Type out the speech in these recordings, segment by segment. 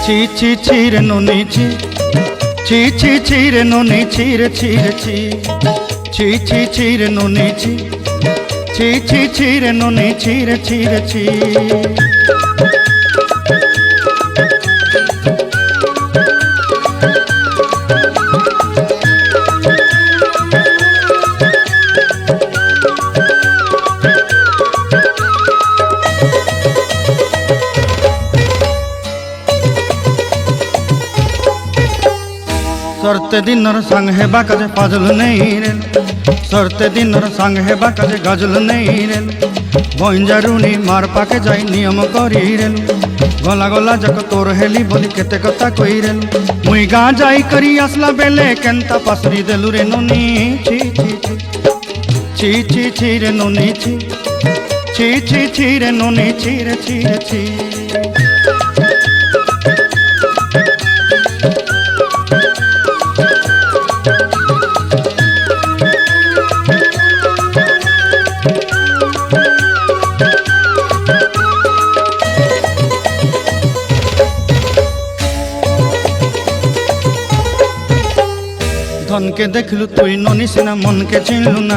ছি ছি ছি রে নুনি ছি, ছি ছি ছি রে নুনি ছি রে ছি রে ছি, ছি ছি ছি রে নুনি ছি, ছি ছি ছি রে নুনি ছি রে ছি রে ছি। सरते दिनर संग हेबा काजे पाजल नहीं रे, सरते दिनर संग हेबा काजे गजल नहीं रे। बंजारुनी मार पाके जाई नियम करी रे, गला गला जक तोर हेली बोली केते कथा कई रे। मुई गाँ जाई करी आसला बेले केंता पासरी देलु रे नुनी छी छी छी, छी छी छी रे नुनी छी, छी छी छी रे नुनी छी रे छी रे छी। धन के देखलु तुई ननी सिना मन के चिन्हलु ना,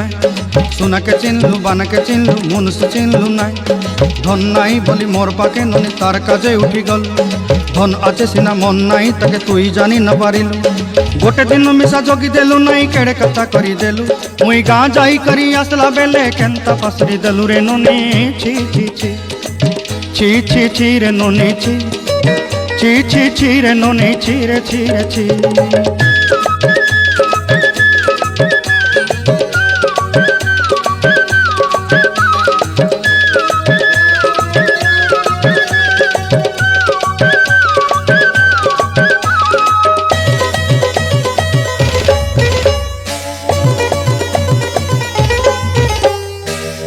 सोना के चिन्हलु बाना के चिन्हलु मनुष्य चिन्हलु ना। धन नाई बोली मोर पाके ननी तार काजे उठी गल, धन आचे सिना मन नाई ताके तुई जानी न पारिलु। गोटे दिन मिसा जोगी देलु नाई केड़े कथा करी देलु, मुई गाँ जाई करी आसला बेले केंता पासरी देलु रे ननी छी छी छी, छी छी छी रे ननी छी, छी छी छी रे ननी छी रे छी रे छी।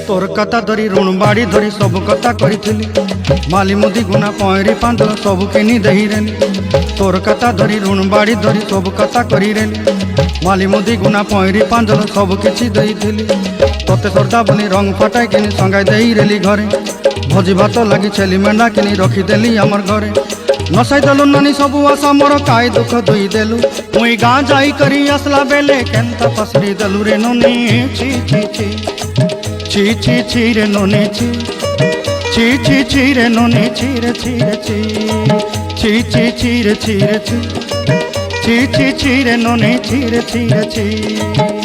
तोर कथा धरी ऋण बाड़ी धरी सब कथा करी, माली मुदी गुना पहरी पांदल सब किनी दही रेली। तोर कथा धरी ऋण बाड़ी धरी सब कथा करी रेली, माली मुदी गुना पहरी पांदल सब किछि दही थी। तोते सरदा बोली रंग फटाई किनी संगाई दही रेली घरे, भोजी भात लगी छेली मेंढा किनी रखीदेली आमर घरे। नसाई देलु नानी सबु आशा मोर काय दुख दुई देलु, मुई गाँ जाई करी आसला बेले केंता पसरी देलु रे नुनी छी छी छी, ची ची ची रे नुनी ची, ची ची ची रे नुनी ची रे ची रे ची, ची ची ची रे ची रे ची, ची ची ची रे नुनी ची रे ची रे ची।